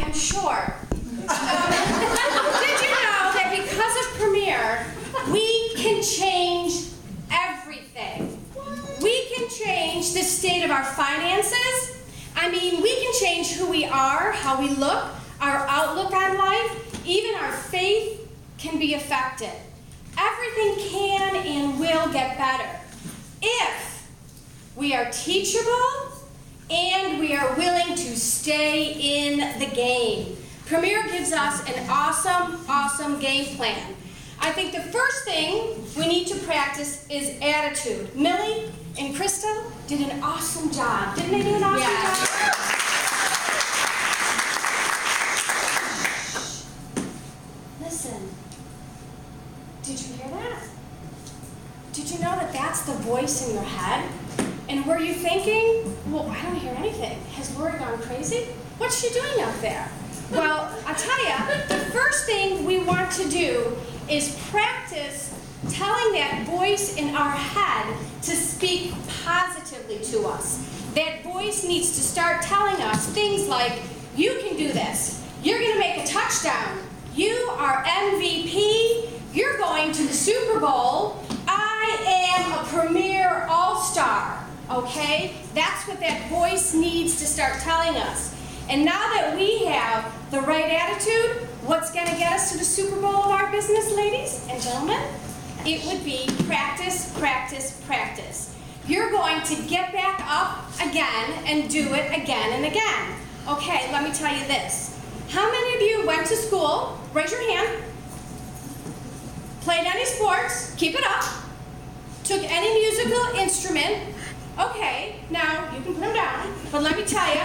I'm sure. Did you know that because of Premier, we can change everything? We can change the state of our finances. I mean, we can change who we are, how we look, our outlook on life, even our faith can be affected. Everything can and will get better if we are teachable and we are willing to stay in the game. Premier gives us an awesome game plan. I think the first thing we need to practice is attitude. Millie and Crystal did an awesome job. Didn't they do an awesome job? Listen, did you hear that? Did you know that that's the voice in your head? And were you thinking, well, I don't hear anything. Has Lori gone crazy? What's she doing out there? Well, I'll tell you, the first thing we want to do is practice telling that voice in our head to speak positively to us. That voice needs to start telling us things like, you can do this. You're going to make a touchdown. You are MVP. You're going to the Super Bowl. I am a Premier All-Star. Okay? That's what that voice needs to start telling us. And now that we have the right attitude, what's going to get us to the Super Bowl of our business, ladies and gentlemen? It would be practice, practice, practice. You're going to get back up again and do it again and again. Okay, let me tell you this. How many of you went to school? Raise your hand. Played any sports? Keep it up. Took any musical instrument? Okay, now you can put them down, but let me tell you,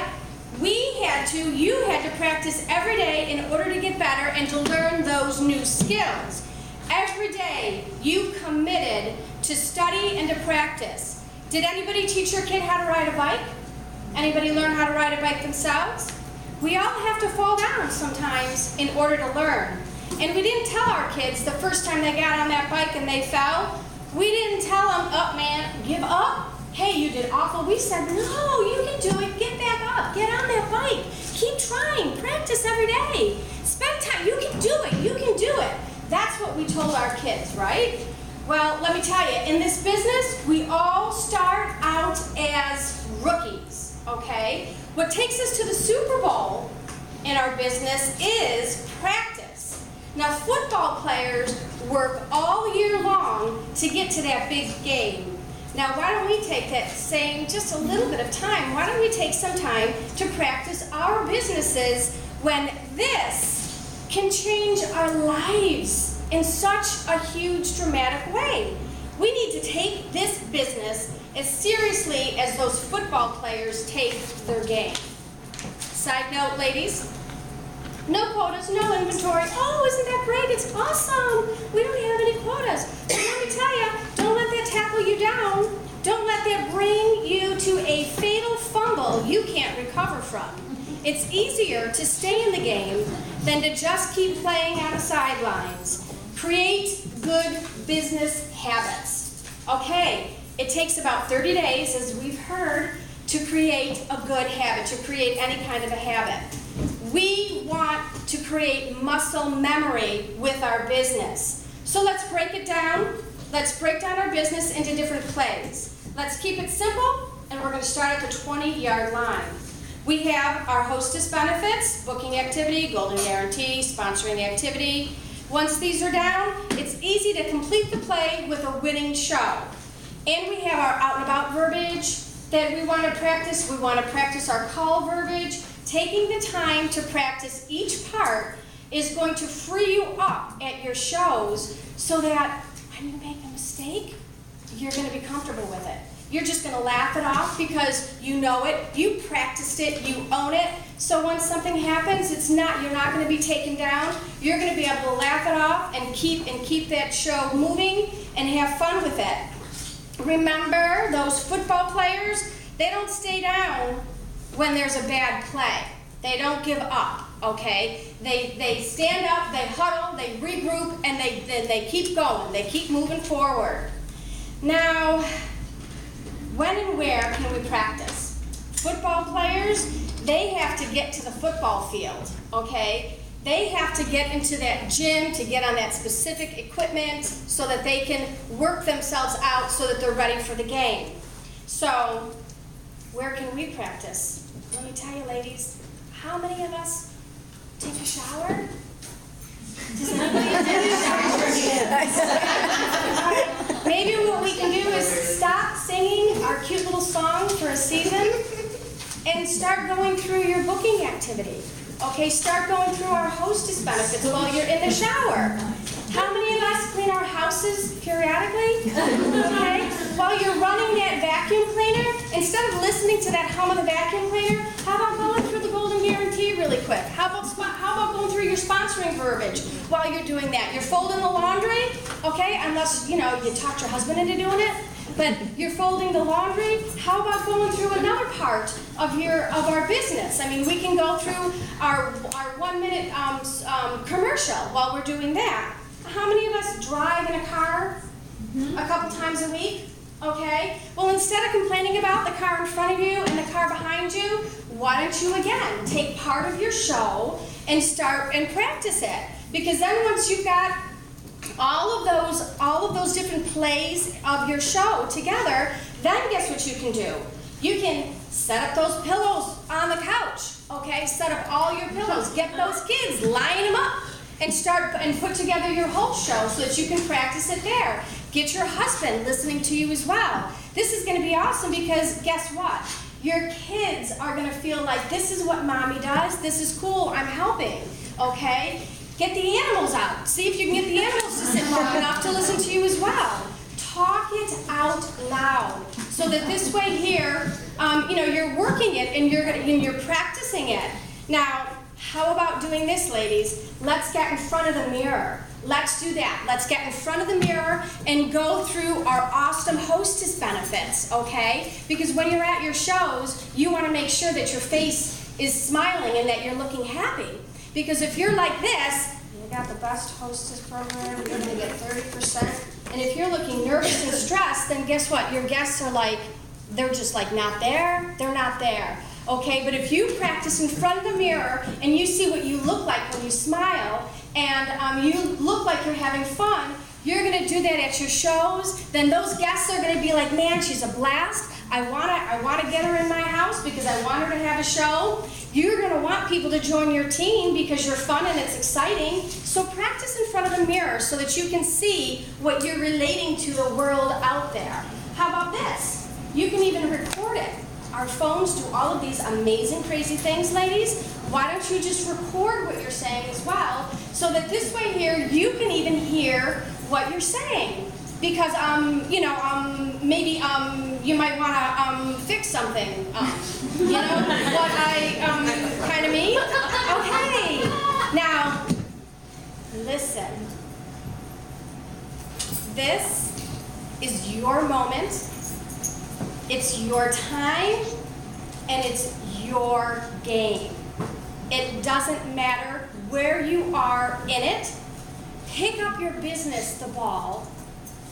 you had to practice every day in order to get better and to learn those new skills. Every day you committed to study and to practice. Did anybody teach your kid how to ride a bike? Anybody learn how to ride a bike themselves? We all have to fall down sometimes in order to learn. And we didn't tell our kids the first time they got on that bike and they fell, we didn't tell them, oh man, give up. Hey, you did awful. We said, no, you can do it. Get back up. Get on that bike. Keep trying. Practice every day. Spend time. You can do it. You can do it. That's what we told our kids, right? Well, let me tell you, in this business, we all start out as rookies, okay? What takes us to the Super Bowl in our business is practice. Now, football players work all year long to get to that big game. Now, why don't we take that same, just a little bit of time, why don't we take some time to practice our businesses when this can change our lives in such a huge, dramatic way? We need to take this business as seriously as those football players take their game. Side note, ladies, no quotas, no inventory. Oh, isn't that great? It's awesome. We don't have any quotas. But let me tell you, don't let that tackle you down. Don't let that bring you to a fatal fumble you can't recover from. It's easier to stay in the game than to just keep playing on the sidelines. Create good business habits. Okay, it takes about 30 days, as we've heard, to create a good habit, to create any kind of a habit. We want to create muscle memory with our business. So let's break it down. Let's break down our business into different plays. Let's keep it simple, and we're going to start at the 20-yard line. We have our hostess benefits, booking activity, golden guarantee, sponsoring activity. Once these are down, it's easy to complete the play with a winning show. And we have our out and about verbiage that we want to practice. We want to practice our call verbiage. Taking the time to practice each part is going to free you up at your shows so that when you make a mistake, you're going to be comfortable with it. You're just going to laugh it off because you know it, you practiced it, you own it. So when something happens, you're not going to be taken down. You're going to be able to laugh it off and keep that show moving and have fun with it. Remember, those football players, they don't stay down when there's a bad play. They don't give up, okay? They stand up, they huddle, they regroup, and they keep going. They keep moving forward. Now, when and where can we practice? Football players, they have to get to the football field, okay? They have to get into that gym to get on that specific equipment so that they can work themselves out so that they're ready for the game. So, where can we practice? Let me tell you, ladies, how many of us take a shower? Does anybody take a shower? Maybe what we can do is stop singing our cute little song for a season and start going through your booking activity. Okay, start going through our hostess benefits while you're in the shower. How many of us clean our houses periodically? Okay, while you're running that vacuum cleaner, instead of listening to that hum of the vacuum cleaner, how about going through the Golden Guarantee really quick? How about going through your sponsoring verbiage while you're doing that? You're folding the laundry, okay, unless, you talked your husband into doing it. But you're folding the laundry. How about going through another part of our business? I mean, we can go through our 1 minute commercial while we're doing that. How many of us drive in a car a couple times a week? Okay. Well, instead of complaining about the car in front of you and the car behind you, why don't you again take part of your show and start and practice it? Because then once you've got all of those different plays of your show together, then guess what you can do? You can set up those pillows on the couch, okay? Set up all your pillows, get those kids, line them up, and start and put together your whole show so that you can practice it there. Get your husband listening to you as well. This is going to be awesome because guess what? Your kids are going to feel like this is what mommy does, this is cool, I'm helping, okay? Get the animals out. See if you can get the animals to sit long enough to listen to you as well. Talk it out loud so that this way here, you're working it and you're practicing it. Now, how about doing this, ladies? Let's get in front of the mirror. Let's do that. Let's get in front of the mirror and go through our awesome hostess benefits, okay? Because when you're at your shows, you want to make sure that your face is smiling and that you're looking happy. Because if you're like this, you got the best hostess program, you're going to get 30%. And if you're looking nervous and stressed, then guess what? Your guests are like, they're just like not there, they're not there. Okay, but if you practice in front of the mirror and you see what you look like when you smile and you look like you're having fun, you're going to do that at your shows, then those guests are going to be like, man, she's a blast. I want to get her in my house because I want her to have a show. You're going to want people to join your team because you're fun and it's exciting. So practice in front of the mirror so that you can see what you're relating to the world out there. How about this? You can even record it. Our phones do all of these amazing, crazy things, ladies. Why don't you just record what you're saying as well so that this way here you can even hear what you're saying. Because, maybe you might want to fix something. You know what I kind of mean? Okay. Now, listen. This is your moment. It's your time, and it's your game. It doesn't matter where you are in it. Pick up your business, the ball,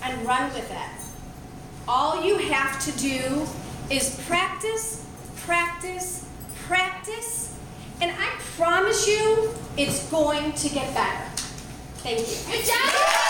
and run with it. All you have to do is practice, practice, practice, and I promise you it's going to get better. Thank you. Good job!